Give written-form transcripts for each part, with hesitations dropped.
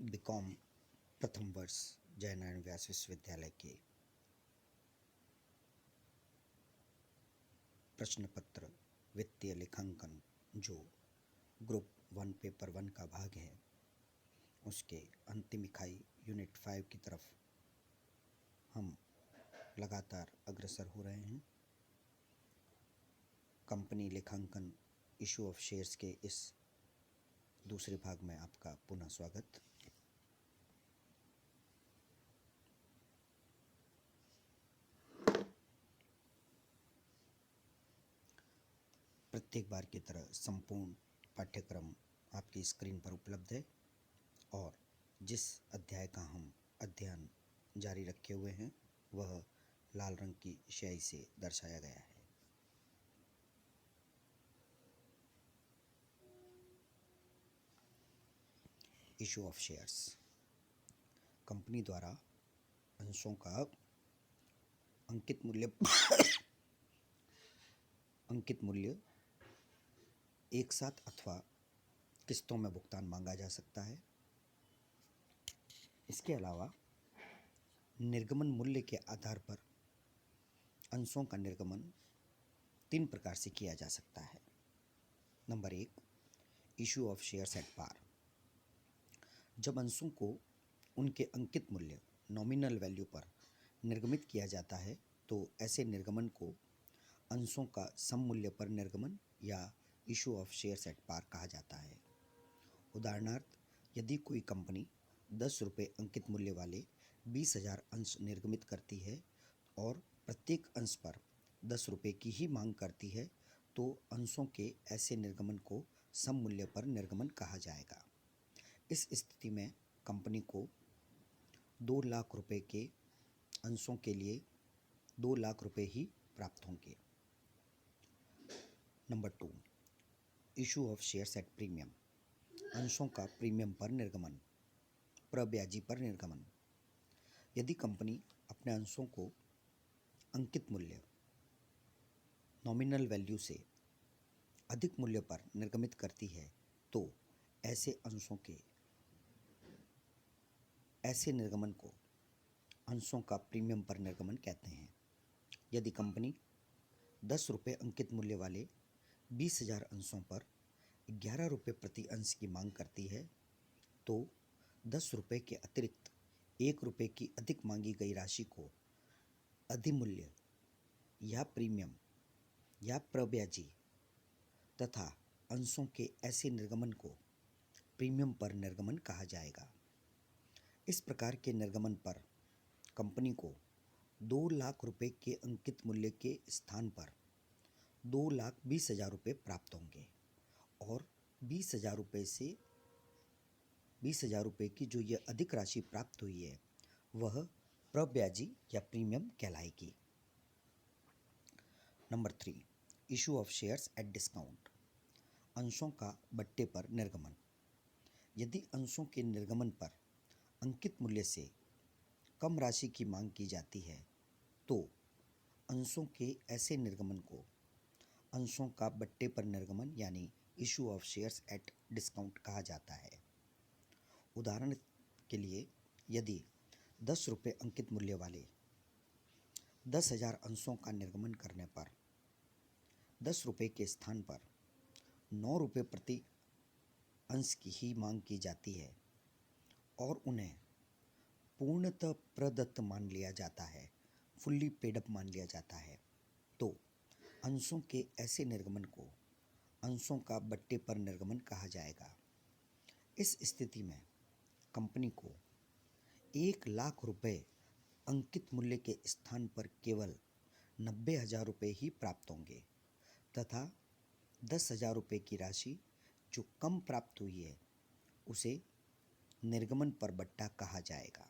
BCom प्रथम वर्ष जयनारायण व्यास विश्वविद्यालय के प्रश्न पत्र वित्तीय लेखांकन जो ग्रुप 1 पेपर 1 का भाग है, उसके अंतिम इकाई यूनिट 5 की तरफ हम लगातार अग्रसर हो रहे हैं। कंपनी लेखांकन इशू ऑफ शेयर्स के इस दूसरे भाग में आपका पुनः स्वागत। प्रत्येक बार की तरह संपूर्ण पाठ्यक्रम आपकी स्क्रीन पर उपलब्ध है और जिस अध्याय का हम अध्ययन जारी रखे हुए हैं वह लाल रंग की स्याही से दर्शाया गया है। Issue of shares. कंपनी द्वारा अंशों का अंकित मूल्य एक साथ अथवा किस्तों में भुगतान मांगा जा सकता है। इसके अलावा निर्गमन मूल्य के आधार पर अंशों का निर्गमन 3 प्रकार से किया जा सकता है। Number 1, issue of shares at par. जब अंशों को उनके अंकित मूल्य नॉमिनल वैल्यू पर निर्गमित किया जाता है तो ऐसे निर्गमन को अंशों का सम मूल्य पर निर्गमन या issue of shares at par कहा जाता है। उदाहरणार्थ, यदि कोई कंपनी 10 रुपये अंकित मूल्य वाले 20,000 अंश निर्गमित करती है और प्रत्येक अंश पर 10 रुपये की ही मांग करती है तो अंशों के ऐसे निर्गमन को सम मूल्य पर निर्गमन कहा जाएगा। इस स्थिति में कंपनी को 2 लाख रुपये के अंशों के लिए 2 लाख रुपये ही प्राप्त होंगे। Number 2, issue of shares at premium. अंशों का प्रीमियम पर निर्गमन, प्रब्याजी पर निर्गमन। यदि कंपनी अपने अंशों को अंकित मूल्य नॉमिनल वैल्यू से अधिक मूल्य पर निर्गमित करती है तो ऐसे अंशों के ऐसे निर्गमन को अंशों का प्रीमियम पर निर्गमन कहते हैं। यदि कंपनी 10 रुपये अंकित मूल्य वाले 20,000 अंशों पर 11 रुपये प्रति अंश की मांग करती है तो 10 रुपये के अतिरिक्त 1 रुपये की अधिक मांगी गई राशि को अधिमूल्य या प्रीमियम या प्रब्याजी तथा अंशों के ऐसे निर्गमन को प्रीमियम पर निर्गमन कहा जाएगा। इस प्रकार के निर्गमन पर कंपनी को 2 लाख रुपये के अंकित मूल्य के स्थान पर 2,20,000 रुपये प्राप्त होंगे और 20,000 रुपये की जो यह अधिक राशि प्राप्त हुई है वह प्रब्याजी या प्रीमियम कहलाएगी। Number 3, issue of shares at discount. अंशों का बट्टे पर निर्गमन। यदि अंशों के निर्गमन पर अंकित मूल्य से कम राशि की मांग की जाती है तो अंशों के ऐसे निर्गमन को अंशों का बट्टे पर निर्गमन यानी issue of shares at discount कहा जाता है। उदाहरण के लिए, यदि 10 रुपये अंकित मूल्य वाले 10,000 अंशों का निर्गमन करने पर 10 रुपये के स्थान पर 9 रुपये प्रति अंश की ही मांग की जाती है और उन्हें पूर्णतः प्रदत्त मान लिया जाता है, फुल्ली पेड अप मान लिया जाता है, तो अंशों के ऐसे निर्गमन को अंशों का बट्टे पर निर्गमन कहा जाएगा। इस स्थिति में कंपनी को 1 लाख रुपये अंकित मूल्य के स्थान पर केवल 90,000 रुपये ही प्राप्त होंगे तथा 10,000 रुपये की राशि जो कम प्राप्त हुई है उसे निर्गमन पर बट्टा कहा जाएगा।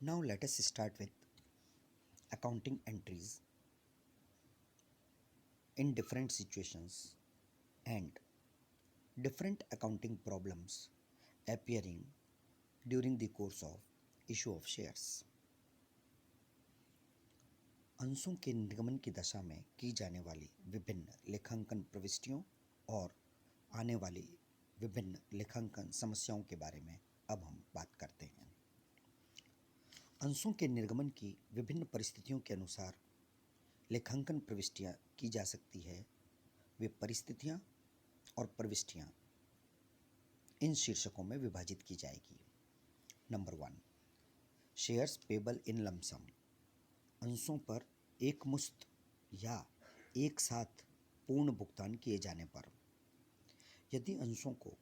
Now let us start with accounting entries in different situations and different accounting problems appearing during the course of issue of shares. अंशों के निर्गमन की दशा में की जाने वाली विभिन्न लेखांकन प्रविष्टियों और आने वाली विभिन्न लेखांकन समस्याओं के बारे में अब हम बात करते हैं। अंशों के निर्गमन की विभिन्न परिस्थितियों के अनुसार लेखांकन प्रविष्टियां की जा सकती है। वे परिस्थितियां और प्रविष्टियां इन शीर्षकों में विभाजित की जाएगी। नंबर 1, शेयर्स पेबल इन लमसम। अंशों पर एक मुश्त या एक साथ पूर्ण भुगतान किए जाने पर। यदि अंशों को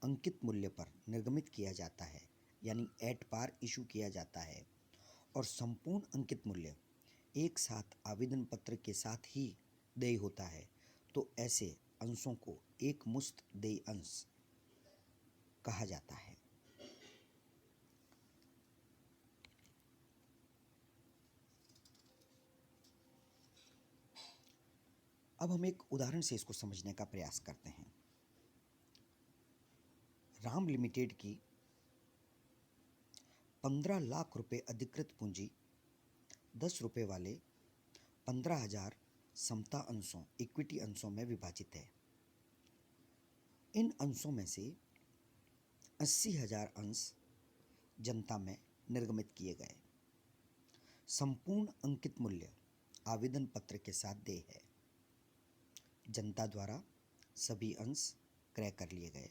अंकित मूल्य पर निर्गमित किया जाता है यानी एट पार इशू किया जाता है और संपूर्ण अंकित मूल्य एक साथ आवेदन पत्र के साथ ही देय होता है तो ऐसे अंशों को एक मुश्त देय अंश कहा जाता है। अब हम एक उदाहरण से इसको समझने का प्रयास करते हैं। राम लिमिटेड की 15 लाख रुपए अधिकृत पूंजी 10 रुपए वाले 15,000 समता अंशों इक्विटी अंशों में विभाजित है। इन अंशों में से 80,000 अंश जनता में निर्गमित किए गए। संपूर्ण अंकित मूल्य आवेदन पत्र के साथ देय है। जनता द्वारा सभी अंश क्रय कर लिए गए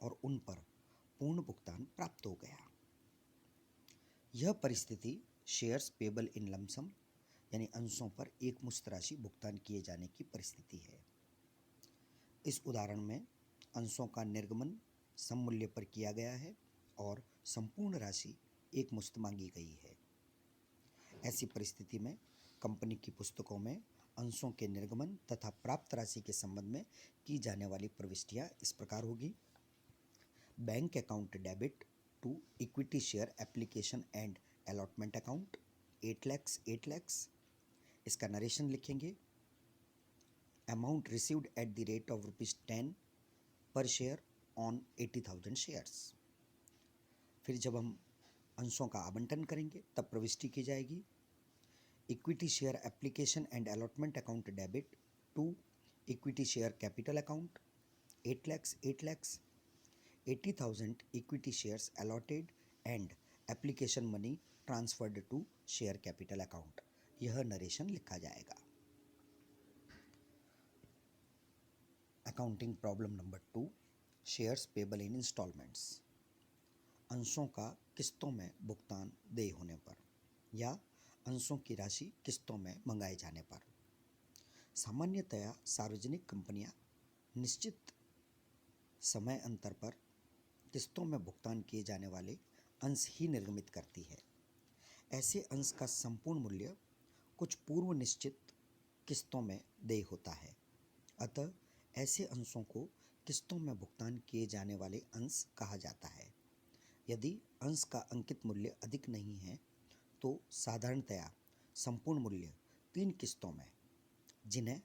और उन पर पूर्ण भुगतान प्राप्त हो गया। यह परिस्थिति शेयर्स पेबल इन लमसम यानी अंशों पर एक मुश्त राशि भुगतान किए जाने की परिस्थिति है। इस उदाहरण में अंशों का निर्गमन सम मूल्य पर किया गया है और संपूर्ण राशि एक मुश्त मांगी गई है। ऐसी परिस्थिति में कंपनी की पुस्तकों में अंशों के निर्गमन तथा प्राप्त राशि के संबंध में की जाने वाली प्रविष्टियां इस प्रकार होगी। Bank account debit to equity share application and allotment account 8 lakh. इसका नरेशन लिखेंगे। Amount received at the rate of ₹10 per share on 80,000 shares. फिर जब हम अंशों का आवंटन करेंगे तब प्रविष्टि की जाएगी। Equity share application and allotment account debit to equity share capital account 8 lakh 80,000 equity shares allotted and application money transferred to share capital account. यह नरेशन लिखा जाएगा। Accounting problem number 2, shares payable in instalments. अंशों का किस्तों में भुगतान देय होने पर या अंशों की राशि किस्तों में मंगाए जाने पर। सामान्यतया सार्वजनिक कंपनियां निश्चित समय अंतर पर किस्तों में भुगतान किए जाने वाले अंश ही निर्गमित करती है। ऐसे अंश का संपूर्ण मूल्य कुछ पूर्व निश्चित किस्तों में देय होता है। अतः ऐसे अंशों को किस्तों में भुगतान किए जाने वाले अंश कहा जाता है। यदि अंश का अंकित मूल्य अधिक नहीं है तो साधारणतया संपूर्ण मूल्य 3 किस्तों में, जिन्हें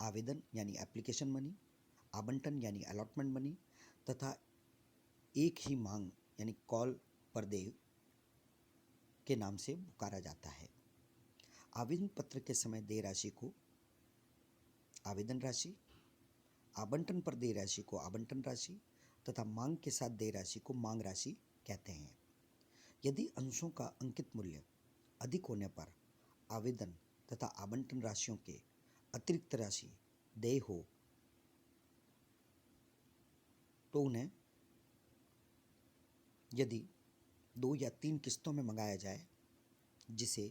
आवेदन यानी एप्लीकेशन मनी, आवंटन यानी अलॉटमेंट मनी तथा एक ही मांग यानी कॉल पर देय के नाम से पुकारा जाता है। आवेदन पत्र के समय देय राशि को आवेदन राशि, आवंटन पर देय राशि को आवंटन राशि तथा मांग के साथ देय राशि को मांग राशि कहते हैं। यदि अंशों का अंकित मूल्य अधिक होने पर आवेदन तथा आवंटन राशियों के अतिरिक्त राशि देय हो तो उन्हें यदि 2 या 3 किस्तों में मंगाया जाए, जिसे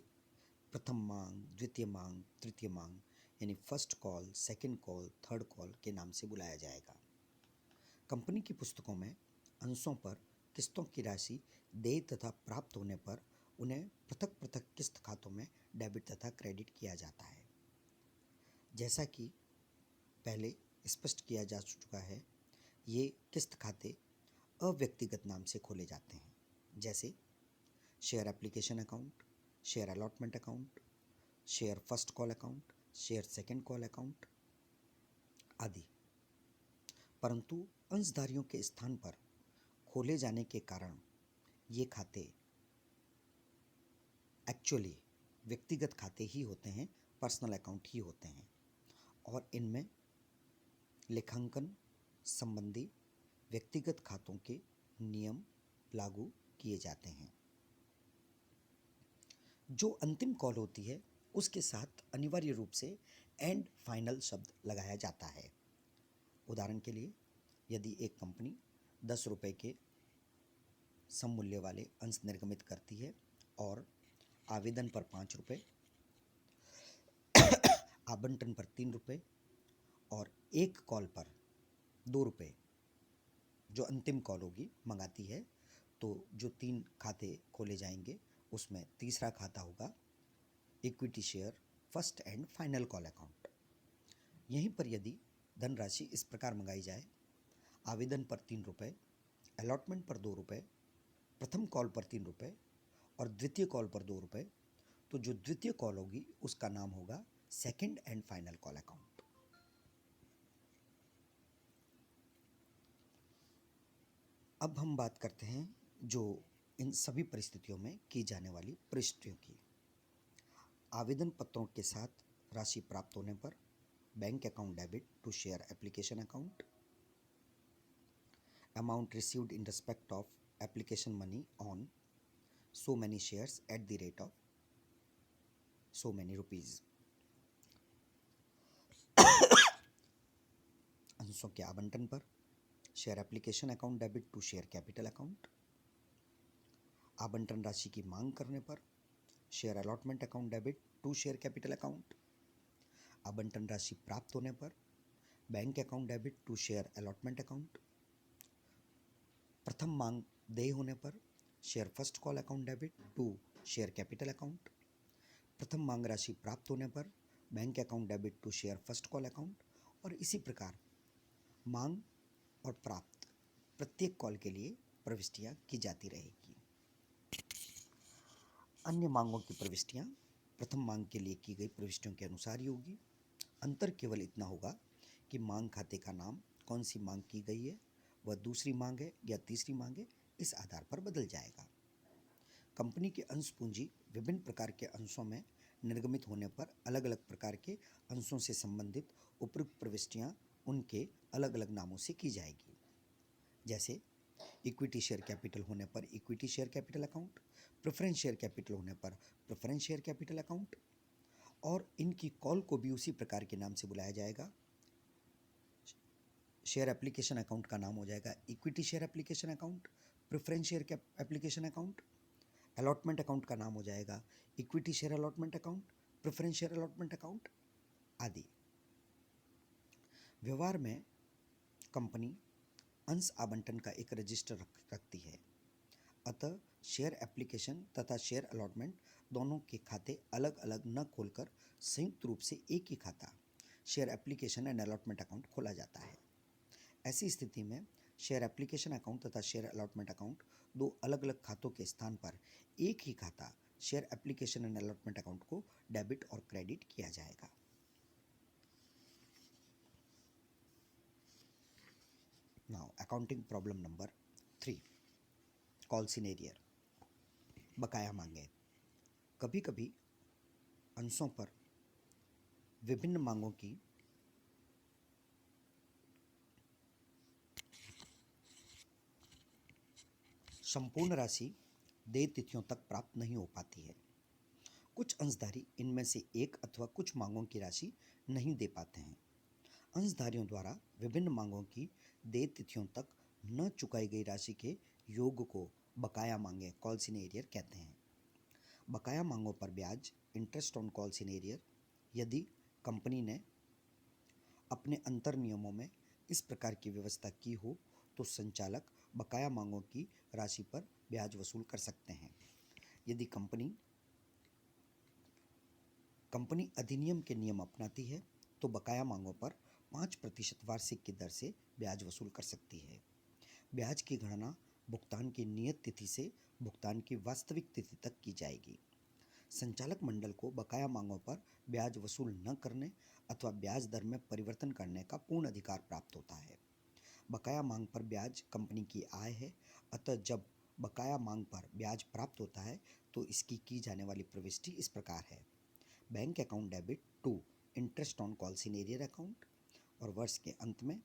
प्रथम मांग, द्वितीय मांग, तृतीय मांग यानी first call, second call, third call के नाम से बुलाया जाएगा। कंपनी की पुस्तकों में अंशों पर किस्तों की राशि देय तथा प्राप्त होने पर उन्हें पृथक पृथक किस्त खातों में डेबिट तथा क्रेडिट किया जाता है। जैसा कि पहले स्पष्ट किया जा चुका है, ये किस्त खाते अव्यक्तिगत नाम से खोले जाते हैं, जैसे share application account, share allotment account, share first call account, share second call account आदि। परंतु अंशधारियों के स्थान पर खोले जाने के कारण ये खाते एक्चुअली व्यक्तिगत खाते ही होते हैं, पर्सनल अकाउंट ही होते हैं, और इनमें लेखांकन संबंधी व्यक्तिगत खातों के नियम लागू किए जाते हैं। जो अंतिम कॉल होती है उसके साथ अनिवार्य रूप से एंड फाइनल शब्द लगाया जाता है। उदाहरण के लिए, यदि एक कंपनी 10 रुपये के सममूल्य वाले अंश निर्गमित करती है और आवेदन पर 5 रुपये, आवंटन पर 3 रुपये और एक कॉल पर 2 रुपये जो अंतिम कॉल होगी मंगाती है, तो जो 3 खाते खोले जाएंगे उसमें तीसरा खाता होगा equity share first and final call account. यहीं पर यदि धनराशि इस प्रकार मंगाई जाए, आवेदन पर 3 रुपये, अलॉटमेंट पर 2 रुपये, प्रथम कॉल पर 3 रुपये और द्वितीय कॉल पर 2 रुपये, तो जो द्वितीय कॉल होगी उसका नाम होगा second and final call account. अब हम बात करते हैं जो इन सभी परिस्थितियों में की जाने वाली प्रविष्टियों की। आवेदन पत्रों के साथ राशि प्राप्त होने पर bank account debit to share application account, amount received in respect of application money on so many shares at the rate of so many rupees। अंशों के आवंटन पर share application account debit to share capital account, आवंटन राशि की मांग करने पर share allotment account debit to share capital account, आवंटन राशि प्राप्त होने पर bank account debit to share allotment account, प्रथम मांग देय होने पर share first call account debit to share capital account, प्रथम मांग राशि प्राप्त होने पर bank account debit to share first call account, और इसी प्रकार मांग और प्राप्त प्रत्येक कॉल के लिए प्रविष्टियां की जाती रहेगी। अन्य मांगों की प्रविष्टियां प्रथम मांग के लिए की गई प्रविष्टियों के अनुसार ही होगी। अंतर केवल इतना होगा कि मांग खाते का नाम कौन सी मांग की गई है, वह दूसरी मांग है या तीसरी मांग है, इस आधार पर बदल जाएगा। कंपनी की अंश पूंजी विभिन्न प्रकार के अंशों में निर्गमित होने पर अलग अलग प्रकार के अंशों से संबंधित उपयुक्त प्रविष्टियां उनके अलग अलग नामों से की जाएगी। जैसे इक्विटी शेयर कैपिटल होने पर equity share capital account, preference share capital होने पर प्रेफरेंस शेयर कैपिटल अकाउंट, और इनकी कॉल को भी उसी प्रकार के नाम से बुलाया जाएगा। शेयर एप्लीकेशन अकाउंट का नाम हो जाएगा equity share application account, preference share application account, allotment account का नाम हो जाएगा equity share allotment account, preference share allotment account आदि। व्यवहार में कंपनी अंश आवंटन का एक रजिस्टर रखती है, अतः शेयर एप्लीकेशन तथा शेयर अलॉटमेंट दोनों के खाते अलग अलग न खोलकर संयुक्त रूप से एक ही खाता share application and allotment account खोला जाता है। ऐसी स्थिति में शेयर एप्लीकेशन अकाउंट तथा शेयर अलॉटमेंट अकाउंट दो अलग अलग खातों के स्थान पर एक ही खाता share application and allotment account को डेबिट और क्रेडिट किया जाएगा। Now accounting problem number 3, call scenario, बकाया मांगे। कभी कभी अंशों पर विभिन्न मांगों की संपूर्ण राशि देय तिथियों तक प्राप्त नहीं हो पाती है। कुछ अंशधारी इनमें से एक अथवा कुछ मांगों की राशि नहीं दे पाते हैं। अंशधारियों द्वारा विभिन्न मांगों की देय तिथियों तक न चुकाई गई राशि के योग को बकाया मांगे कॉल सिनेरियर कहते हैं। बकाया मांगों पर ब्याज इंटरेस्ट ऑन कॉल सिनेरियर यदि कंपनी ने अपने अंतर नियमों में इस प्रकार की व्यवस्था की हो तो संचालक बकाया मांगों की राशि पर ब्याज वसूल कर सकते हैं। यदि कंपनी अधिनियम के नियम अपनाती है तो बकाया मांगों पर 5% वार्षिक की दर से ब्याज वसूल कर सकती है। ब्याज की गणना भुगतान की नियत तिथि से भुगतान की वास्तविक तिथि तक की जाएगी। संचालक मंडल को बकाया मांगों पर ब्याज वसूल न करने अथवा ब्याज दर में परिवर्तन करने का पूर्ण अधिकार प्राप्त होता है। बकाया मांग पर ब्याज कंपनी की आय है, अतः जब बकाया मांग पर ब्याज प्राप्त होता है तो इसकी की जाने वाली प्रविष्टि इस प्रकार है। Bank account debit to interest on calls in arrear account, और वर्ष के अंत में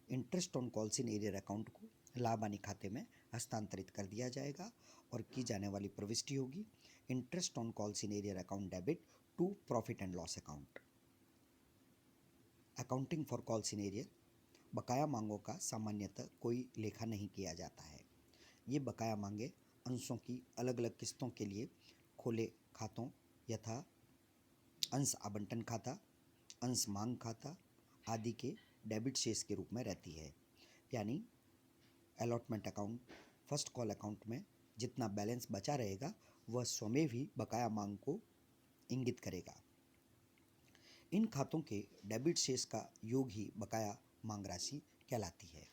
interest on calls in arrear account को लाभ हानि खाते में हस्तांतरित कर दिया जाएगा और की जाने वाली प्रविष्टि होगी interest on calls in arrear account debit to profit and loss account. Accounting for calls in arrear, बकाया मांगों का सामान्यतः कोई लेखा नहीं किया जाता है। ये बकाया मांगे अंशों की अलग अलग किस्तों के लिए खोले खातों यथा अंश आवंटन खाता, अंश मांग खाता आदि के डेबिट शेष के रूप में रहती है। यानी allotment account, first call account में जितना बैलेंस बचा रहेगा वह स्वयं ही बकाया मांग को इंगित करेगा। इन खातों के डेबिट शेष का योग ही बकाया मांग राशि कहलाती है।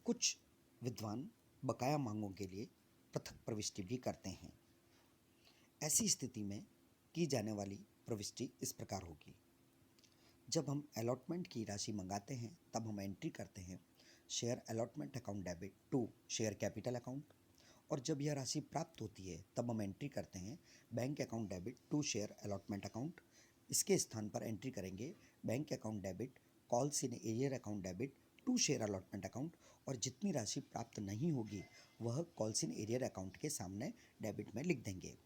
कुछ विद्वान बकाया मांगों के लिए पृथक प्रविष्टि भी करते हैं। ऐसी स्थिति में की जाने वाली प्रविष्टि इस प्रकार होगी। जब हम अलॉटमेंट की राशि मंगाते हैं तब हम एंट्री करते हैं share allotment account debit to share capital account, और जब यह राशि प्राप्त होती है तब हम एंट्री करते हैं bank account debit to share allotment account. इसके स्थान पर एंट्री करेंगे bank account debit calls in arrear account debit to share allotment account, और जितनी राशि प्राप्त नहीं होगी वह कॉल्स इन एरियर अकाउंट के सामने डेबिट में लिख देंगे।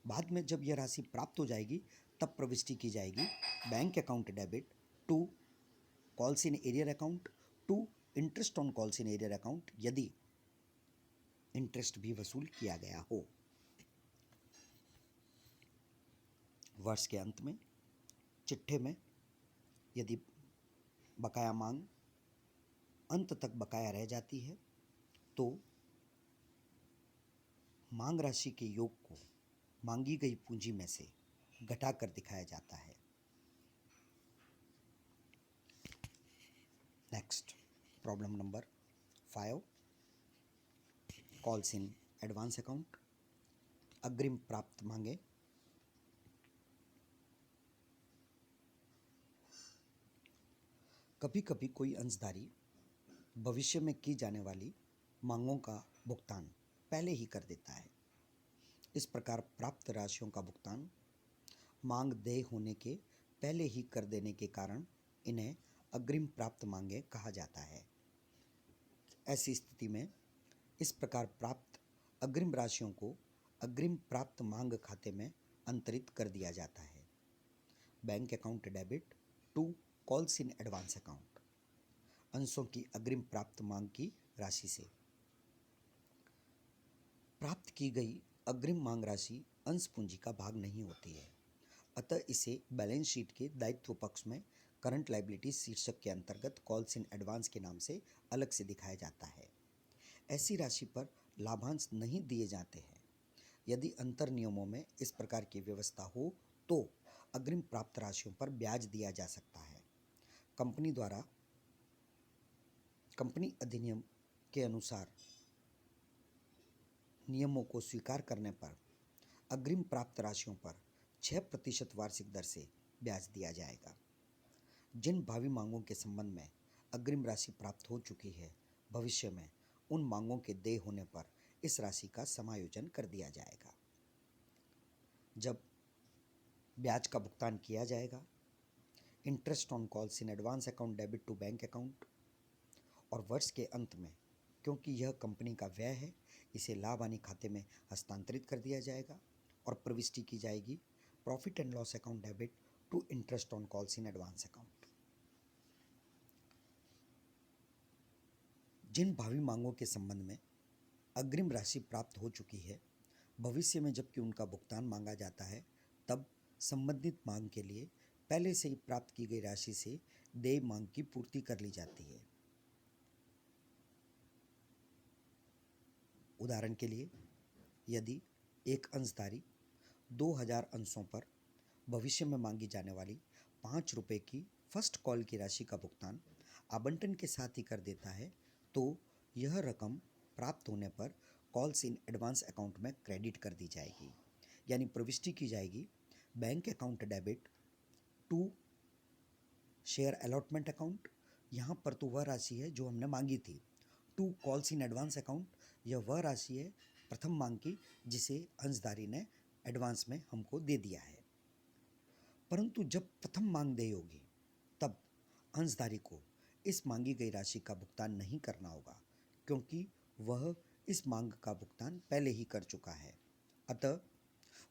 बाद में जब यह राशि प्राप्त हो जाएगी तब प्रविष्टि की जाएगी bank account debit to calls in arrear account to interest on calls in arrear account, यदि इंटरेस्ट भी वसूल किया गया हो। वर्ष के अंत में चिट्ठे में यदि बकाया मांग अंत तक बकाया रह जाती है तो मांग राशि के योग को मांगी गई पूंजी में से घटाकर दिखाया जाता है। Next problem number 5, calls in advance account, अग्रिम प्राप्त मांगे। कभी कभी कोई अंशधारी भविष्य में की जाने वाली मांगों का भुगतान पहले ही कर देता है। इस प्रकार प्राप्त राशियों का भुगतान मांग देय होने के पहले ही कर देने के कारण इन्हें अग्रिम प्राप्त मांगे कहा जाता है। ऐसी स्थिति में इस प्रकार प्राप्त अग्रिम राशियों को अग्रिम प्राप्त मांग खाते में अंतरित कर दिया जाता है। Bank account debit to calls in advance account, अंशों की अग्रिम प्राप्त मांग की राशि से प्राप्त की गई अग्रिम मांग राशि अंश पूंजी का भाग नहीं होती है, अतः इसे बैलेंस शीट के दायित्व पक्ष में करंट लायबिलिटी शीर्षक के अंतर्गत कॉल्स इन एडवांस के नाम से अलग से दिखाया जाता है। ऐसी राशि पर लाभांश नहीं दिए जाते हैं। यदि अंतर नियमों में इस प्रकार की व्यवस्था हो तो अग्रिम प्राप्त राशियों पर ब्याज दिया जा सकता है। कंपनी द्वारा कंपनी अधिनियम के अनुसार नियमों को स्वीकार करने पर अग्रिम प्राप्त राशियों पर 6% वार्षिक दर से ब्याज दिया जाएगा। जिन भावी मांगों के संबंध में अग्रिम राशि प्राप्त हो चुकी है, भविष्य में उन मांगों के देय होने पर इस राशि का समायोजन कर दिया जाएगा। जब ब्याज का भुगतान किया जाएगा interest on calls in advance account debit to bank account, और वर्ष के अंत में क्योंकि यह कंपनी का व्यय है इसे लाभ हानि खाते में हस्तांतरित कर दिया जाएगा और प्रविष्टि की जाएगी profit and loss account debit to interest on calls in advance account. जिन भावी मांगों के संबंध में अग्रिम राशि प्राप्त हो चुकी है, भविष्य में जबकि उनका भुगतान मांगा जाता है तब संबंधित मांग के लिए पहले से ही प्राप्त की गई राशि से देय मांग की पूर्ति कर ली जाती है। उदाहरण के लिए यदि एक अंशधारी 2000 अंशों पर भविष्य में मांगी जाने वाली 5 रुपये की फर्स्ट कॉल की राशि का भुगतान आवंटन के साथ ही कर देता है तो यह रकम प्राप्त होने पर कॉल्स इन एडवांस अकाउंट में क्रेडिट कर दी जाएगी, यानी प्रविष्टि की जाएगी bank account debit to share allotment account. यहाँ पर तो वह राशि है जो हमने मांगी थी to calls in advance account, यह वह राशि है प्रथम मांग की जिसे अंशधारी ने एडवांस में हमको दे दिया है। परंतु जब प्रथम मांग देय होगी तब अंशधारी को इस मांगी गई राशि का भुगतान नहीं करना होगा, क्योंकि वह इस मांग का भुगतान पहले ही कर चुका है। अतः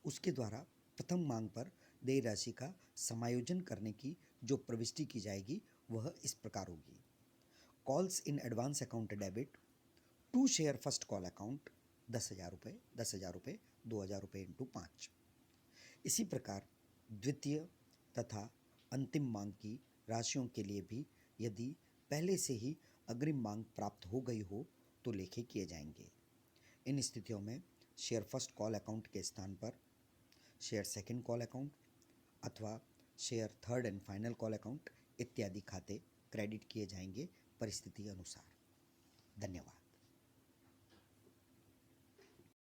उसके द्वारा प्रथम मांग पर देय राशि का समायोजन करने की जो प्रविष्टि की जाएगी वह इस प्रकार होगी: calls in advance account debit to share first call account 10,000 रुपये, 10,000 रुपये, 2,000 रुपये इंटू 5। इसी प्रकार द्वितीय तथा अंतिम मांग की राशियों के लिए भी यदि पहले से ही अग्रिम मांग प्राप्त हो गई हो तो लेखे किए जाएंगे। इन स्थितियों में शेयर फर्स्ट कॉल अकाउंट के स्थान पर शेयर सेकंड कॉल अकाउंट अथवा share third and final call account इत्यादि खाते क्रेडिट किए जाएंगे परिस्थिति अनुसार। धन्यवाद।